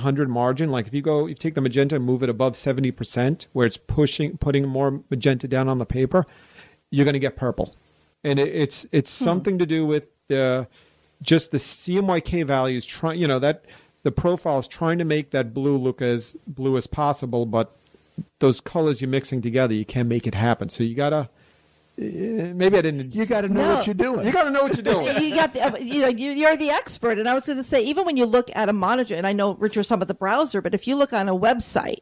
100 margin, like if you take the magenta and move it above 70%, where it's putting more magenta down on the paper, you're going to get purple. And it's something to do with just the CMYK values, that the profile is trying to make that blue look as blue as possible, but those colors you're mixing together, you can't make it happen. So you got to, maybe I didn't. You got to know what you're doing. You got to know what you're doing. You're the expert. And I was going to say, even when you look at a monitor, and I know Richard was talking about the browser, but if you look on a website,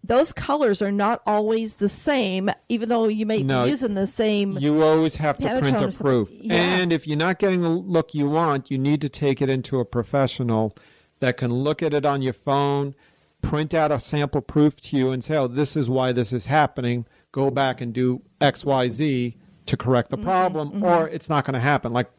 those colors are not always the same, even though you may be using the same. You always have to print a proof. Yeah. And if you're not getting the look you want, you need to take it into a professional that can look at it on your phone, print out a sample proof to you and say, oh, this is why this is happening. Go back and do X, Y, Z to correct the problem, or it's not going to happen. Like,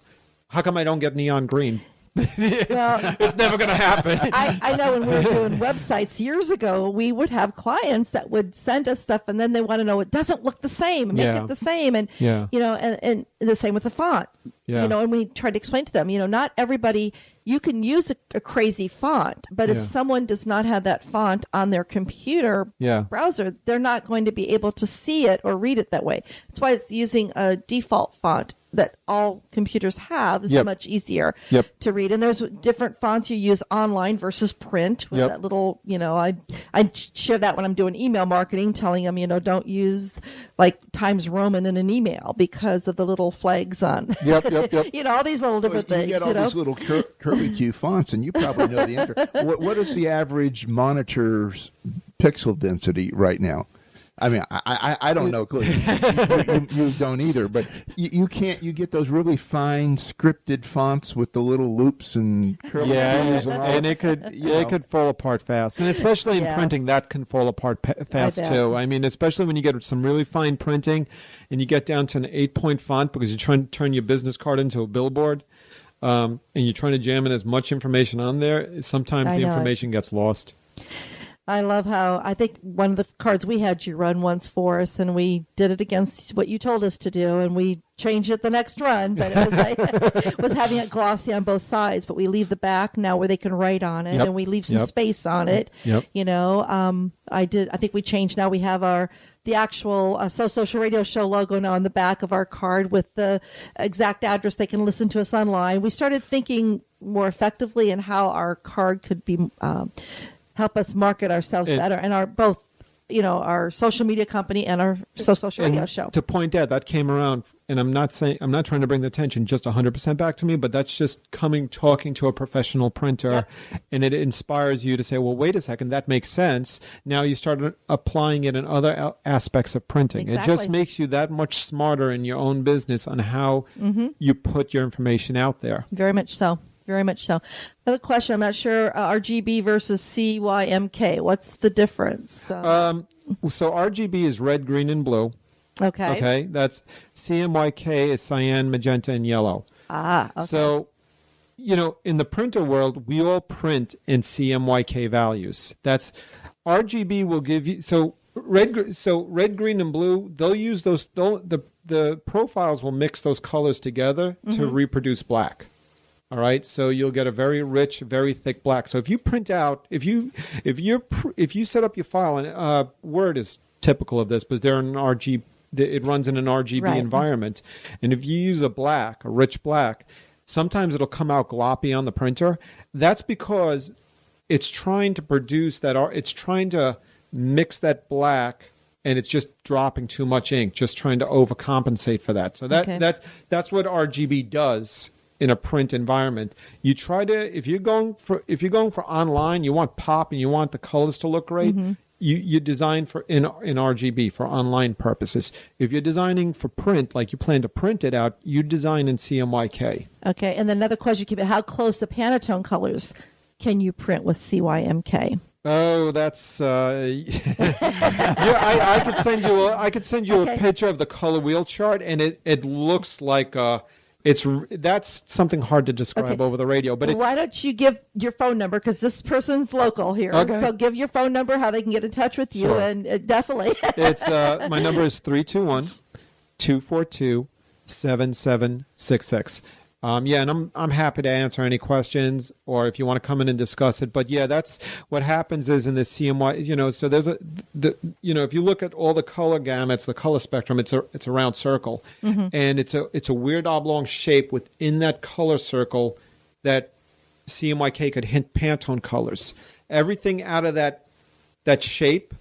how come I don't get neon green? It's never going to happen. I know when we were doing websites years ago, we would have clients that would send us stuff, and then they want to know it doesn't look the same, make it the same, and and the same with the font. And we tried to explain to them, not everybody. You can use a crazy font, but if someone does not have that font on their computer browser, they're not going to be able to see it or read it that way. That's why it's using a default font that all computers have is much easier to read. And there's different fonts you use online versus print with that little, I share that when I'm doing email marketing, telling them, don't use like Times Roman in an email because of the little flags on, all these little different things. You get all these little curly-Q fonts, and you probably know the answer. What is the average monitor's pixel density right now? I mean, I don't know. You don't either, but you get those really fine scripted fonts with the little loops and curly and it could fall apart fast, and especially in printing, that can fall apart fast too. I mean, especially when you get some really fine printing, and you get down to an 8-point font because you're trying to turn your business card into a billboard, and you're trying to jam in as much information on there. Sometimes the information gets lost. I love how I think one of the cards we had you run once for us, and we did it against what you told us to do, and we changed it the next run, but it was like was having it glossy on both sides, but we leave the back now where they can write on it, and we leave some space on it. I think we changed. Now we have the actual Social Radio Show logo now on the back of our card with the exact address they can listen to us online. We started thinking more effectively in how our card could be help us market ourselves better, and our social media company and our social radio show. To point out, that came around, and I'm not trying to bring the attention just 100% back to me, but that's just talking to a professional printer, and it inspires you to say, well, wait a second, that makes sense. Now you start applying it in other aspects of printing. Exactly. It just makes you that much smarter in your own business on how you put your information out there. Very much so. Very much so. Another question, I'm not sure, RGB versus CYMK. What's the difference? So RGB is red, green, and blue. Okay. That's CMYK is cyan, magenta, and yellow. Okay. So, in the printer world, we all print in CMYK values. That's RGB will give you, red, green, and blue, they'll use those, the profiles will mix those colors together to reproduce black. All right, so you'll get a very rich, very thick black. So if you print out, if you set up your file, and Word is typical of this, because they're an RGB, it runs in an RGB environment, and if you use a rich black, sometimes it'll come out gloppy on the printer. That's because it's trying to produce that. It's trying to mix that black, and it's just dropping too much ink, just trying to overcompensate for that. So that's what RGB does. In a print environment, you try to if you're going for online, you want pop and you want the colors to look great. You design for in RGB for online purposes. If you're designing for print, like you plan to print it out, you design in CMYK. Okay, and then another question: how close to Pantone colors can you print with CYMK? Oh, that's I could send you a picture of the color wheel chart, and it looks like that's something hard to describe over the radio. But why don't you give your phone number, because this person's local here. Okay. So give your phone number, how they can get in touch with you, and definitely. It's my number is 321-242-7766. and I'm happy to answer any questions, or if you want to come in and discuss it. But yeah, that's what happens is in the CMY, so there's if you look at all the color gamuts, the color spectrum, it's a round circle, and it's a weird oblong shape within that color circle that CMYK could hint Pantone colors. Everything out of that shape,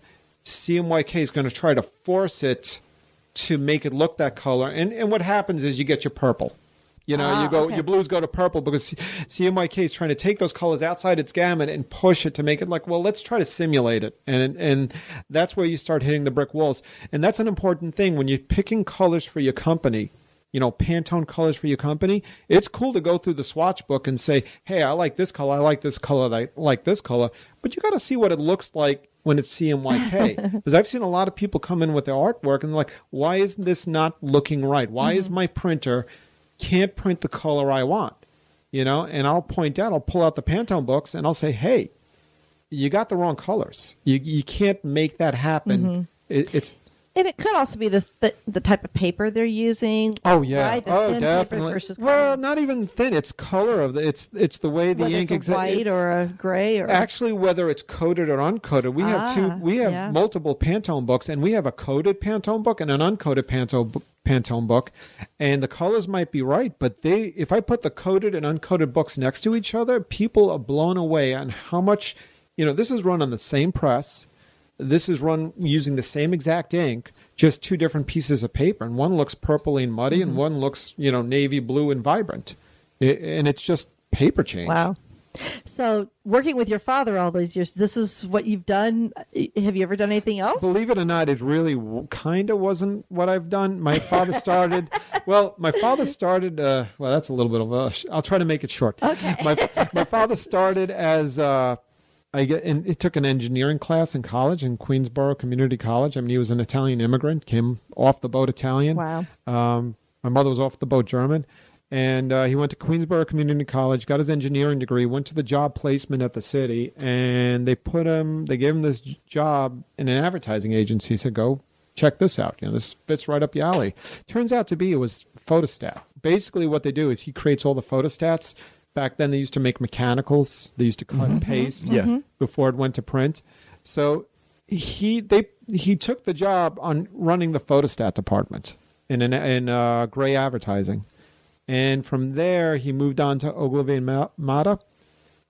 CMYK is going to try to force it to make it look that color, and what happens is you get your purple. Your blues go to purple because CMYK is trying to take those colors outside its gamut and push it to make it like, well, let's try to simulate it. And that's where you start hitting the brick walls. And that's an important thing when you're picking colors for your company, Pantone colors for your company. It's cool to go through the swatch book and say, hey, I like this color, I like this color, I like this color. But you got to see what it looks like when it's CMYK. Because I've seen a lot of people come in with their artwork and they're like, why isn't this not looking right? Why is my printer can't print the color I want, and I'll pull out the Pantone books and I'll say, hey, you got the wrong colors. You can't make that happen. And it could also be the type of paper they're using. Oh yeah, right? Definitely. Well, not even thin. It's color of it's the way the ink is. White or a gray or actually whether it's coated or uncoated. We have multiple Pantone books, and we have a coated Pantone book and an uncoated Pantone book, and the colors might be right, but if I put the coated and uncoated books next to each other, people are blown away on how much, this is run on the same press. This is run using the same exact ink, just two different pieces of paper. And one looks purpley and muddy, and one looks, navy blue and vibrant. And it's just paper change. Wow. So working with your father all these years, this is what you've done. Have you ever done anything else? Believe it or not, it really kind of wasn't what I've done. My father started, well, that's a little bit of I'll try to make it short. Okay. My father started as, he took an engineering class in college in Queensborough Community College. I mean, he was an Italian immigrant, came off the boat Italian. Wow. My mother was off the boat German. And he went to Queensborough Community College, got his engineering degree, went to the job placement at the city, and they gave him this job in an advertising agency. He said, go check this out. This fits right up your alley. Turns out it was photostat. Basically what they do is he creates all the photostats. Back then they used to make mechanicals. They used to cut and paste before it went to print. So he took the job on running the photostat department in gray advertising. And from there, he moved on to Ogilvy and Mata,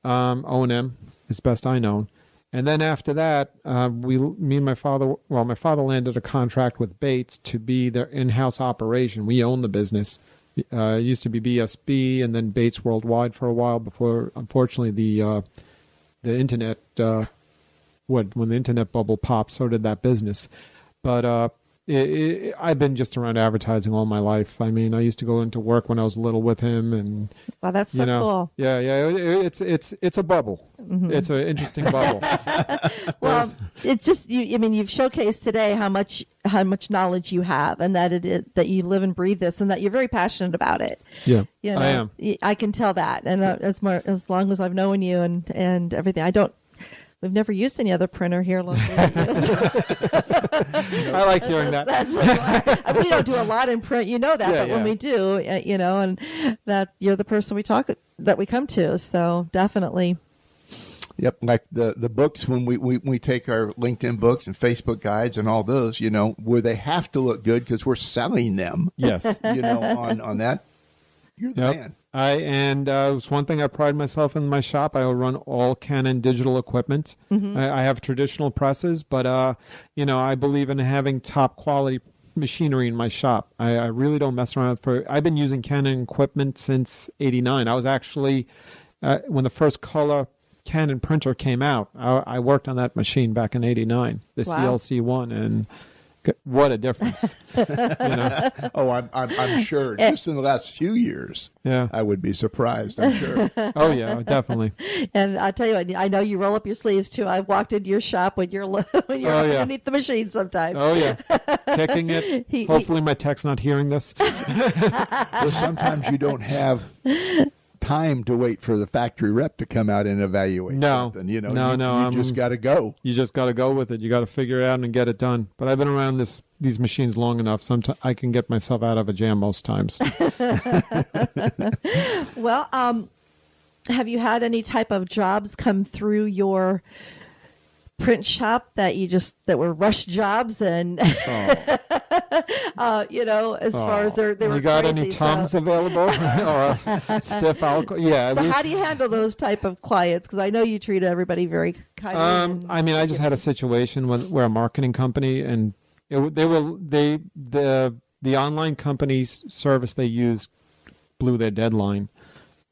O&M, as best I know. And then after that, my father landed a contract with Bates to be their in-house operation. We own the business. It used to be BSB and then Bates Worldwide for a while before, unfortunately, the internet, when the internet bubble popped, so did that business. But I've been just around advertising all my life. I mean, I used to go into work when I was little with him, and wow, that's so cool. Yeah, it's a bubble. It's an interesting bubble. Well, it's just you've showcased today how much knowledge you have, and that you live and breathe this, and that you're very passionate about it. Yeah, I am. I can tell that, and as long as I've known you and everything, we've never used any other printer here locally. I like hearing that. We don't do a lot in print, but when we do, and that you're the person that we come to. So definitely. Yep, like the books when we take our LinkedIn books and Facebook guides and all those, where they have to look good because we're selling them. Yes, on that. You're the man. It's one thing I pride myself in my shop. I run all Canon digital equipment. I have traditional presses, but I believe in having top quality machinery in my shop. I really don't mess around I've been using Canon equipment since '89. I was actually when the first color Canon printer came out. I worked on that machine back in '89, the CLC1, and what a difference. Oh, I'm sure. Just in the last few years, I would be surprised, I'm sure. Oh, yeah, definitely. And I tell you what, I know you roll up your sleeves, too. I've walked into your shop when you're underneath the machine sometimes. Oh, yeah. Kicking it. Hopefully my tech's not hearing this. Well, sometimes you don't have time to wait for the factory rep to come out and evaluate something. You just got to go. You just got to go with it. You got to figure it out and get it done. But I've been around these machines long enough. Sometimes I can get myself out of a jam most times. Well, have you had any type of jobs come through your print shop that were rush jobs and as far as they were you got crazy, any Tums available or stiff alcohol? Yeah. So how do you handle those type of clients? Because I know you treat everybody very kindly. I just had a situation where a marketing company and the online company's service they used blew their deadline,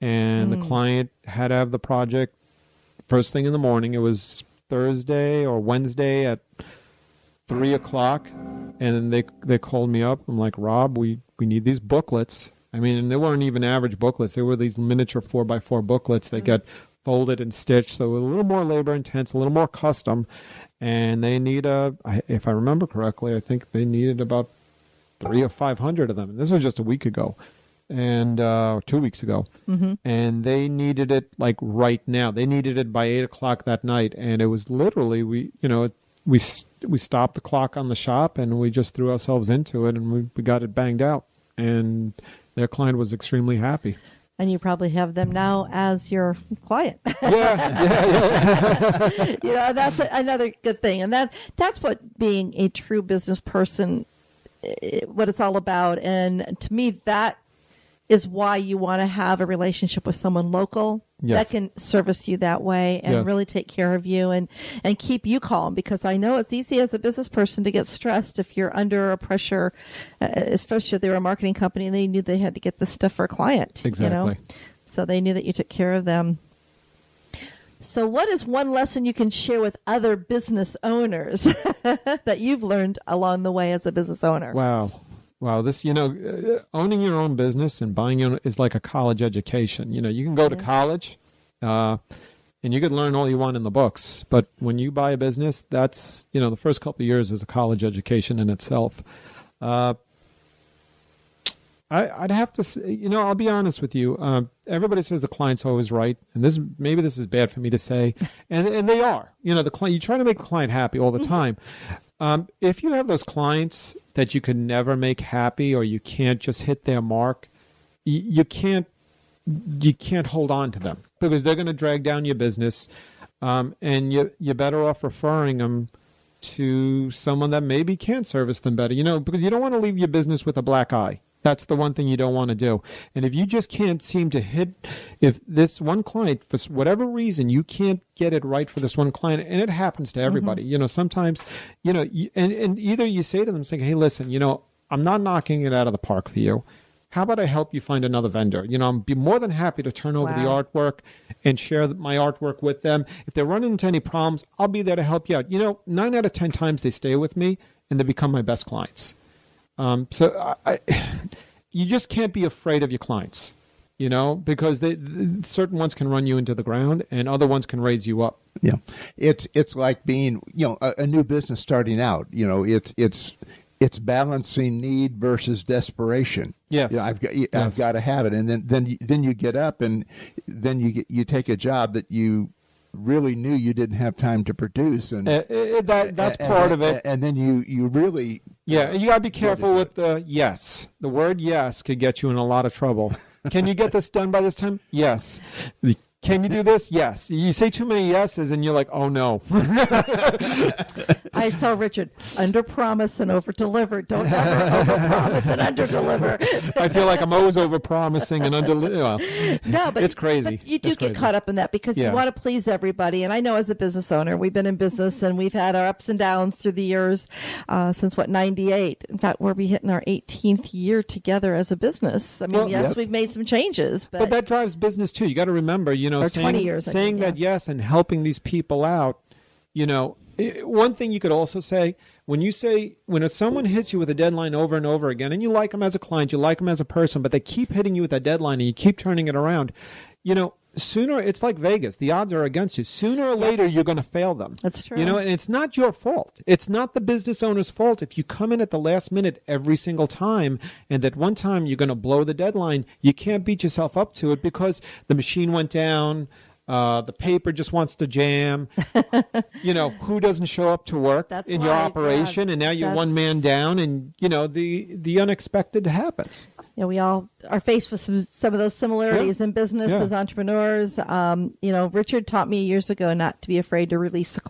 and the client had to have the project first thing in the morning. It was Thursday or Wednesday at 3:00, and they called me up. I'm like, Rob, we need these booklets. I mean, and they weren't even average booklets. They were these miniature 4x4 booklets that get folded and stitched, so a little more labor intense, a little more custom. And they need if I remember correctly, I think they needed about 300 or 500 of them. And this was just a week ago, and 2 weeks ago. Mm-hmm. And they needed it like right now. They needed it by 8:00 that night, and it was literally we stopped the clock on the shop and we just threw ourselves into it, and we got it banged out. And their client was extremely happy. And you probably have them now as your client. Yeah. That's another good thing. And that's what being a true business person, what it's all about. And to me, that is why you want to have a relationship with someone local that can service you that way and really take care of you and keep you calm. Because I know it's easy as a business person to get stressed if you're under a pressure, especially if they were a marketing company and they knew they had to get this stuff for a client. Exactly. So they knew that you took care of them. So what is one lesson you can share with other business owners that you've learned along the way as a business owner? Wow, this, owning your own business and buying your own is like a college education. You can go to college and you can learn all you want in the books. But when you buy a business, that's, the first couple of years is a college education in itself. I'd have to say, I'll be honest with you. Everybody says the client's always right. And maybe this is bad for me to say. And they are. The client, you try to make the client happy all the time. If you have those clients that you can never make happy, or you can't just hit their mark, you can't hold on to them, because they're going to drag down your business, and you're better off referring them to someone that maybe can service them better. Because you don't want to leave your business with a black eye. That's the one thing you don't want to do. And if you just can't seem to if this one client, for whatever reason, you can't get it right for this one client, and it happens to everybody, sometimes, and either you say to them, saying, hey, listen, I'm not knocking it out of the park for you. How about I help you find another vendor? I'm be more than happy to turn over the artwork and share my artwork with them. If they're running into any problems, I'll be there to help you out. 9 out of 10 times they stay with me and they become my best clients. So you just can't be afraid of your clients, because certain ones can run you into the ground and other ones can raise you up. Yeah. It's like being, a new business starting out, it's balancing need versus desperation. Yes. I've got to have it. And then you get up and then you take a job that you really knew you didn't have time to produce, and that's part of it. And then you really you got to be careful with the yes. The word yes could get you in a lot of trouble. Can you get this done by this time? Yes. Can you do this? Yes. You say too many yeses and you're like, oh no. I tell Richard, under promise and over deliver. Don't ever over promise and under deliver. I feel like I'm always over promising and under. No, but it's crazy. But you do get caught up in that because you want to please everybody. And I know as a business owner, we've been in business and we've had our ups and downs through the years since 98. In fact, we'll be hitting our 18th year together as a business. I mean, we've made some changes, but that drives business too. You got to remember, saying that yes and helping these people out. One thing you could also say, when someone hits you with a deadline over and over again, and you like them as a client, you like them as a person, but they keep hitting you with that deadline and you keep turning it around, it's like Vegas. The odds are against you. Sooner or later, you're going to fail them. That's true. And it's not your fault. It's not the business owner's fault if you come in at the last minute every single time, and that one time you're going to blow the deadline. You can't beat yourself up to it because the machine went down. The paper just wants to jam. Who doesn't show up to work in your operation, and now you're one man down, and the unexpected happens. We all are faced with some of those similarities in business as entrepreneurs. Richard taught me years ago not to be afraid to release the